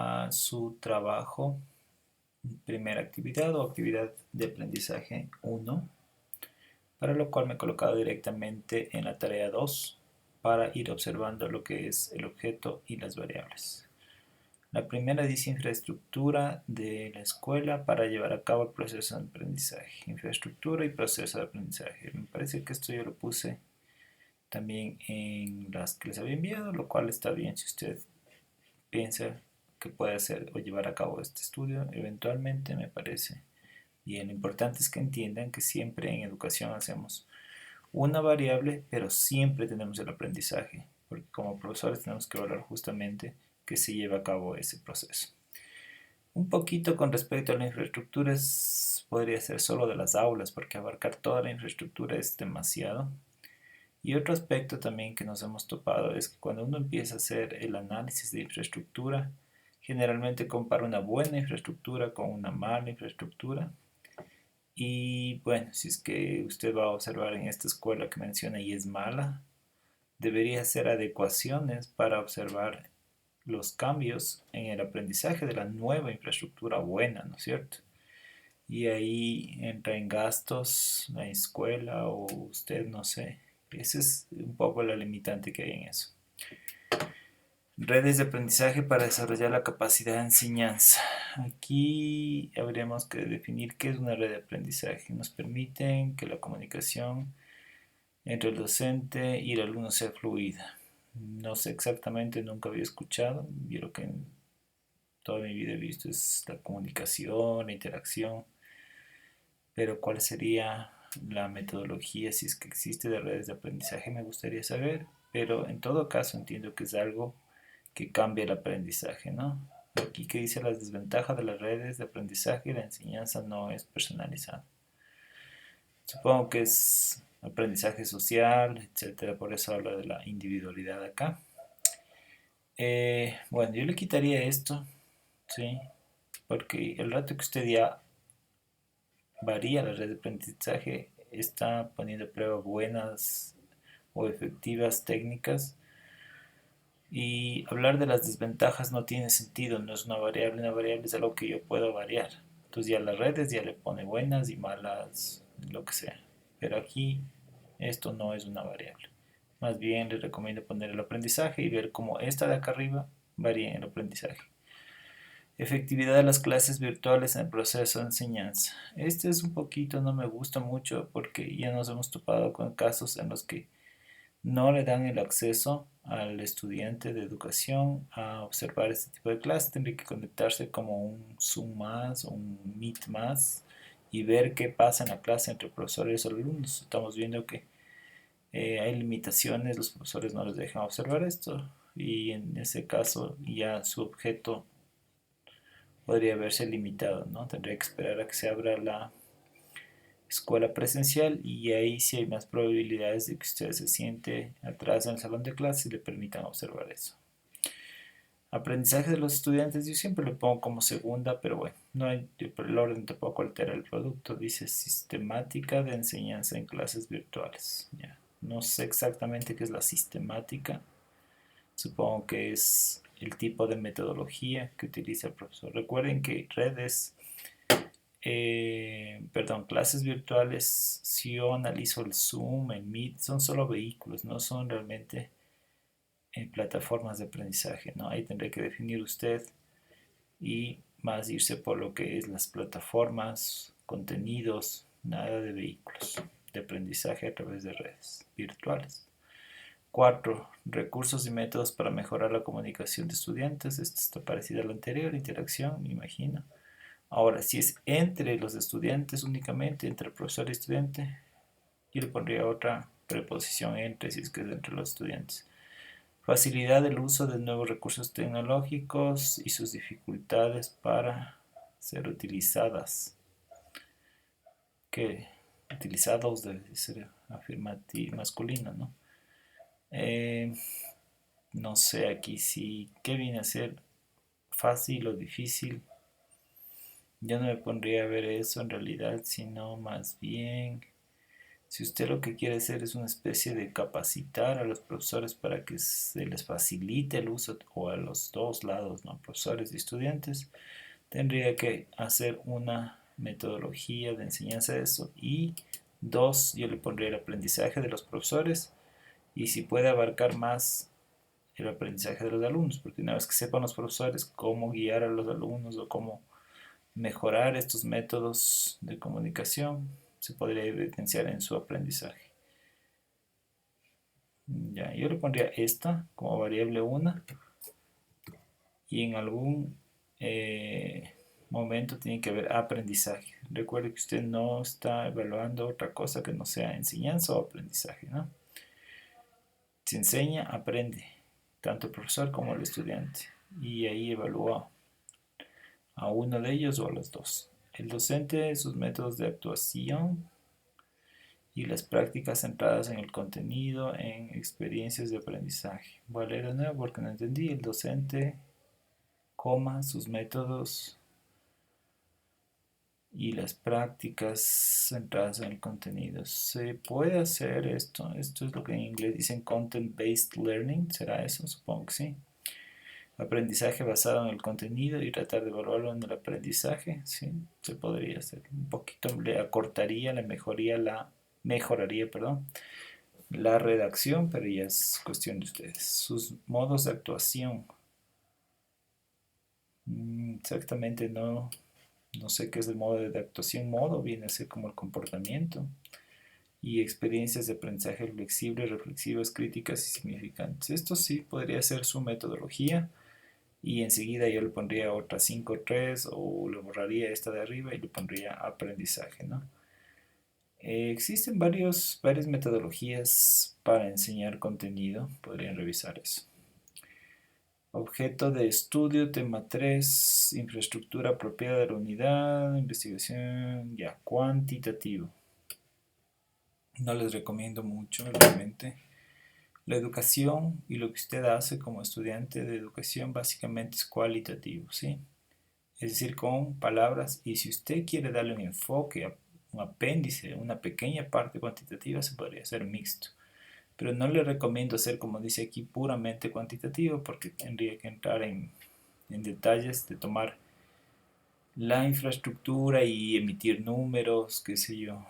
a su trabajo, primera actividad o actividad de aprendizaje 1, para lo cual me he colocado directamente en la tarea 2 para ir observando lo que es el objeto y las variables. La primera dice infraestructura de la escuela para llevar a cabo el proceso de aprendizaje. Infraestructura y proceso de aprendizaje. Me parece que esto yo lo puse también en las que les había enviado, lo cual está bien si usted piensa que puede hacer o llevar a cabo este estudio. Eventualmente me parece bien. Lo importante es que entiendan que siempre en educación hacemos una variable, pero siempre tenemos el aprendizaje, porque como profesores tenemos que evaluar justamente que se lleve a cabo ese proceso. Un poquito con respecto a la infraestructura podría ser solo de las aulas, porque abarcar toda la infraestructura es demasiado. Y otro aspecto también que nos hemos topado es que cuando uno empieza a hacer el análisis de infraestructura, generalmente compara una buena infraestructura con una mala infraestructura. Y bueno, si es que usted va a observar en esta escuela que menciona y es mala, debería hacer adecuaciones para observar los cambios en el aprendizaje de la nueva infraestructura buena, ¿no es cierto? Y ahí entra en gastos la escuela o usted, no sé. Ese es un poco la limitante que hay en eso. Redes de aprendizaje para desarrollar la capacidad de enseñanza. Aquí habríamos que definir qué es una red de aprendizaje. Nos permiten que la comunicación entre el docente y el alumno sea fluida. No sé exactamente, nunca había escuchado. Yo lo que en toda mi vida he visto es la comunicación, la interacción, pero ¿cuál sería la metodología si es que existe de redes de aprendizaje? Me gustaría saber, pero en todo caso entiendo que es algo que cambia el aprendizaje, ¿no? Aquí que dice las desventajas de las redes de aprendizaje y la enseñanza no es personalizada. Supongo que es aprendizaje social, etcétera, por eso habla de la individualidad acá. Bueno, yo le quitaría esto, ¿sí? Porque el rato que usted ya varía la red de aprendizaje, está poniendo a prueba buenas o efectivas técnicas y hablar de las desventajas no tiene sentido, no es una variable es algo que yo puedo variar. Entonces ya las redes ya le pone buenas y malas, lo que sea. Pero aquí esto no es una variable. Más bien les recomiendo poner el aprendizaje y ver cómo esta de acá arriba varía en el aprendizaje. Efectividad de las clases virtuales en el proceso de enseñanza. Este es un poquito, no me gusta mucho porque ya nos hemos topado con casos en los que no le dan el acceso al estudiante de educación a observar este tipo de clases. Tendría que conectarse como un Zoom más, un Meet más y ver qué pasa en la clase entre profesores y alumnos. Estamos viendo que hay limitaciones, los profesores no les dejan observar esto y en ese caso ya su objeto podría verse limitado, ¿no? Tendría que esperar a que se abra la escuela presencial y ahí sí hay más probabilidades de que usted se siente atrás en el salón de clase y le permitan observar eso. Aprendizaje de los estudiantes, yo siempre lo pongo como segunda, pero bueno, no hay, el orden tampoco altera el producto. Dice sistemática de enseñanza en clases virtuales. Ya. No sé exactamente qué es la sistemática. Supongo que es el tipo de metodología que utiliza el profesor. Recuerden que redes perdón, clases virtuales, si yo analizo el Zoom, el Meet, son solo vehículos, no son realmente plataformas de aprendizaje, ¿no? Ahí tendré que definir usted y más irse por lo que es las plataformas, contenidos, nada de vehículos de aprendizaje a través de redes virtuales. 4. Recursos y métodos para mejorar la comunicación de estudiantes. Esto está parecido a lo anterior, interacción, me imagino. Ahora, si es entre los estudiantes únicamente, entre el profesor y estudiante, yo le pondría otra preposición entre si es que es entre los estudiantes. Facilidad del uso de nuevos recursos tecnológicos y sus dificultades para ser utilizadas. Que utilizados debe ser afirmativo masculino, ¿no? Eh, no sé aquí si qué viene a ser fácil o difícil. Yo no me pondría a ver eso en realidad, sino más bien Si usted lo que quiere hacer es una especie de capacitar a los profesores para que se les facilite el uso, o a los dos lados, ¿no? Profesores y estudiantes, tendría que hacer una metodología de enseñanza de eso. Y dos, yo le pondría el aprendizaje de los profesores, y si puede abarcar más el aprendizaje de los alumnos, porque una vez que sepan los profesores cómo guiar a los alumnos o cómo mejorar estos métodos de comunicación, se podría evidenciar en su aprendizaje. Ya, yo le pondría esta como variable 1, y en algún momento tiene que haber aprendizaje. Recuerde que usted no está evaluando otra cosa que no sea enseñanza o aprendizaje, ¿no? Si enseña, aprende, tanto el profesor como el estudiante, y ahí evalúa a uno de ellos o a los dos. El docente, sus métodos de actuación y las prácticas centradas en el contenido, en experiencias de aprendizaje. Voy a leer de nuevo porque no entendí. El docente, coma, sus métodos y las prácticas centradas en el contenido. Se puede hacer esto. Esto es lo que en inglés dicen content-based learning. ¿Será eso? Supongo que sí. Aprendizaje basado en el contenido y tratar de evaluarlo en el aprendizaje. Sí, se podría hacer. Un poquito le acortaría, mejoraría, perdón, la redacción, pero ya es cuestión de ustedes. Sus modos de actuación. Exactamente no sé qué es el modo de actuación. Modo viene a ser como el comportamiento. Y experiencias de aprendizaje flexibles, reflexivas, críticas y significantes. Esto sí podría ser su metodología. Y enseguida yo le pondría otra 5.3, o le borraría esta de arriba y le pondría aprendizaje, ¿no? Existen varias metodologías para enseñar contenido. Podrían revisar eso. Objeto de estudio, tema 3, infraestructura apropiada de la unidad, investigación, ya, cuantitativo. No les recomiendo mucho, realmente. La educación y lo que usted hace como estudiante de educación básicamente es cualitativo, ¿sí? Es decir, con palabras, y si usted quiere darle un enfoque, un apéndice, una pequeña parte cuantitativa, se podría hacer mixto. Pero no le recomiendo hacer, como dice aquí, puramente cuantitativo, porque tendría que entrar en detalles de tomar la infraestructura y emitir números, qué sé yo,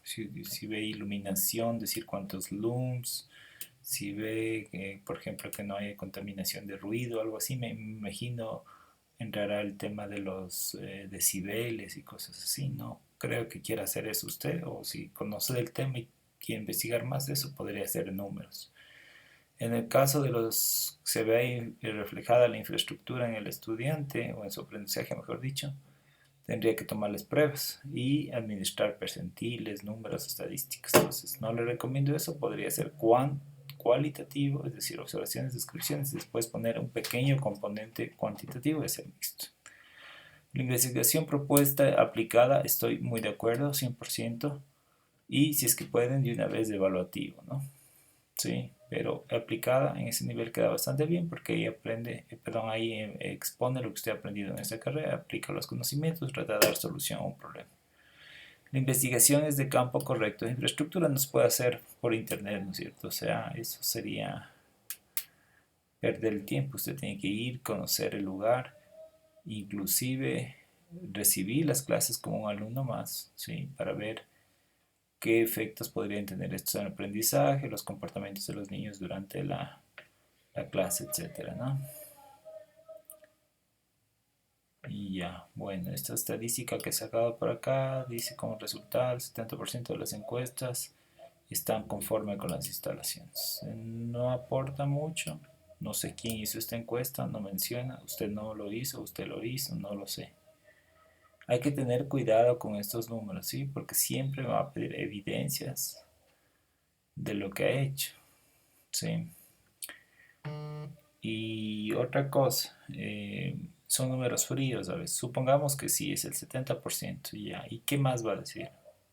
si ve iluminación, decir cuántos looms, si ve, por ejemplo, que no haya contaminación de ruido, algo así, me imagino entrará el tema de los decibeles y cosas así. No creo que quiera hacer eso usted, o si conoce del tema y quiere investigar más de eso, podría hacer números. En el caso de los que se ve ahí reflejada la infraestructura en el estudiante, o en su aprendizaje, mejor dicho, tendría que tomarles pruebas y administrar percentiles, números, estadísticas. Entonces, no le recomiendo eso. Podría ser cualitativo, es decir, observaciones, descripciones, y después poner un pequeño componente cuantitativo, es el mixto. La investigación propuesta aplicada, estoy muy de acuerdo, 100%. Y si es que pueden, de una vez de evaluativo, ¿no? Sí, pero aplicada en ese nivel queda bastante bien, porque ahí aprende, perdón, ahí expone lo que usted ha aprendido en esta carrera, aplica los conocimientos, trata de dar solución a un problema. La investigación es de campo correcto. La infraestructura no se puede hacer por internet, ¿no es cierto? O sea, eso sería perder el tiempo. Usted tiene que ir, conocer el lugar, inclusive recibir las clases como un alumno más, ¿sí? Para ver qué efectos podrían tener estos en el aprendizaje, los comportamientos de los niños durante la clase, etcétera, ¿no? Y ya, bueno, esta estadística que he sacado por acá dice como resultado el 70% de las encuestas están conforme con las instalaciones. No aporta mucho, no sé quién hizo esta encuesta, no menciona, usted no lo hizo, usted lo hizo, no lo sé. Hay que tener cuidado con estos números, ¿sí? Porque siempre va a pedir evidencias de lo que ha hecho, ¿sí? Y otra cosa, son números fríos, ¿sabes? Supongamos que sí es el 70%, ya. ¿Y qué más va a decir?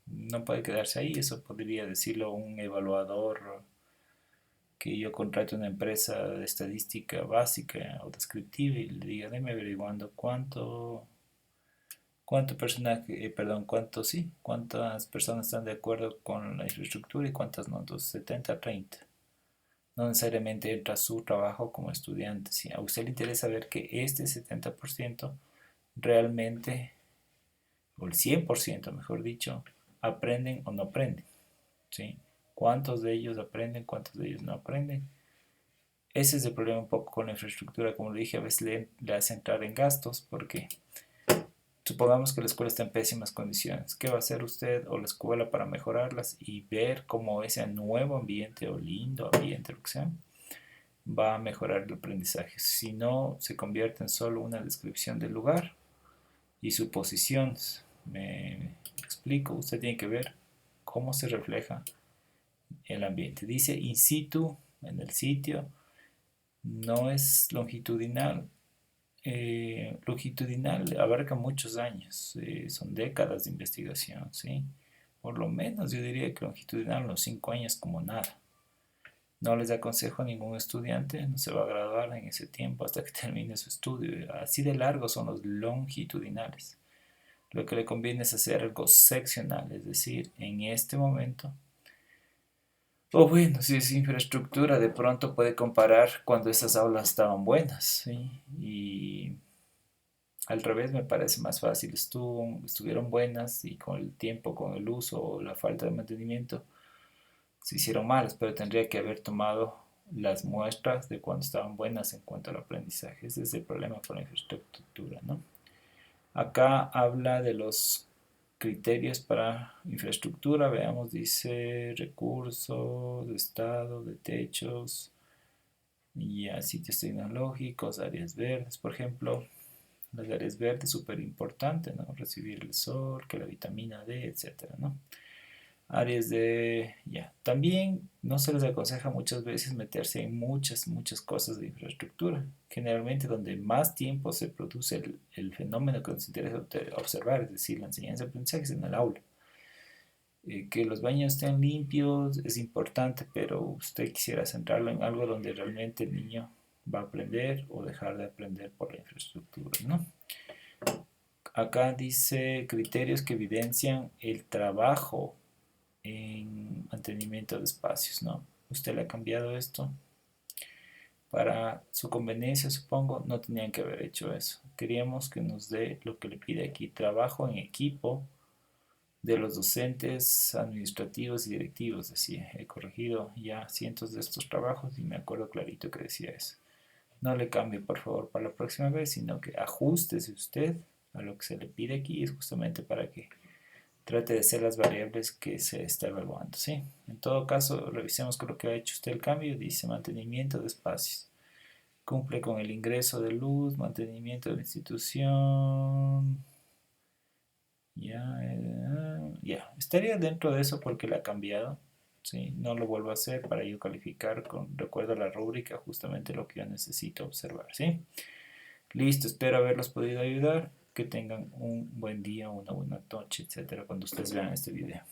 No puede quedarse ahí, eso podría decirlo un evaluador que yo contrate una empresa de estadística básica o descriptiva y le diga, deme averiguando cuánto ¿Cuántas personas están de acuerdo con la infraestructura y cuántas no? Entonces 70-30. No necesariamente entra su trabajo como estudiante. Si a usted le interesa ver que este 70% realmente, o el 100% mejor dicho, aprenden o no aprenden. ¿Sí? ¿Cuántos de ellos aprenden? ¿Cuántos de ellos no aprenden? Ese es el problema un poco con la infraestructura. Como le dije, a veces le hace entrar en gastos porque supongamos que la escuela está en pésimas condiciones. ¿Qué va a hacer usted o la escuela para mejorarlas y ver cómo ese nuevo ambiente o lindo ambiente, lo que sea, va a mejorar el aprendizaje? Si no, se convierte en solo una descripción del lugar y suposiciones. Me explico, usted tiene que ver cómo se refleja el ambiente. Dice in situ, en el sitio, no es longitudinal. Longitudinal abarca muchos años, son décadas de investigación, ¿sí? Por lo menos yo diría que longitudinal unos 5 años como nada. No les aconsejo a ningún estudiante, no se va a graduar en ese tiempo hasta que termine su estudio. Así de largos son los longitudinales. Lo que le conviene es hacer algo seccional, es decir, en este momento. O bueno, si es infraestructura, de pronto puede comparar cuando esas aulas estaban buenas, ¿sí? Y al revés me parece más fácil. Estuvieron buenas y con el tiempo, con el uso o la falta de mantenimiento, se hicieron malas, pero tendría que haber tomado las muestras de cuando estaban buenas en cuanto al aprendizaje. Ese es el problema con la infraestructura, ¿no? Acá habla de los criterios para infraestructura. Veamos, dice recursos, de estado, de techos, y a sitios tecnológicos, áreas verdes, por ejemplo. Las áreas verdes, súper importante, ¿no? Recibir el sol, que la vitamina D, etcétera, ¿no? Áreas de, ya, también no se les aconseja muchas veces meterse en muchas cosas de infraestructura. Generalmente donde más tiempo se produce el fenómeno que nos interesa observar, es decir, la enseñanza-aprendizaje es en el aula. Que los baños estén limpios es importante, pero usted quisiera centrarlo en algo donde realmente el niño va a aprender o dejar de aprender por la infraestructura, ¿no? Acá dice criterios que evidencian el trabajo en mantenimiento de espacios, ¿no? Usted le ha cambiado esto para su conveniencia, supongo. No tenían que haber hecho eso. Queríamos que nos dé lo que le pide aquí: trabajo en equipo de los docentes, administrativos y directivos. Decía, he corregido ya cientos de estos trabajos y me acuerdo clarito que decía eso. No le cambie, por favor, para la próxima vez, sino que ajustese usted a lo que se le pide aquí. Es justamente para que trate de ser las variables que se está evaluando, ¿sí? En todo caso, revisemos con lo que ha hecho usted el cambio. Dice mantenimiento de espacios. Cumple con el ingreso de luz, mantenimiento de la institución. Ya, estaría dentro de eso porque la ha cambiado. ¿Sí? No lo vuelvo a hacer para yo calificar con recuerdo a la rúbrica justamente lo que yo necesito observar, ¿sí? Listo, espero haberlos podido ayudar. Que tengan un buen día, una buena noche, etcétera, cuando ustedes vean este video.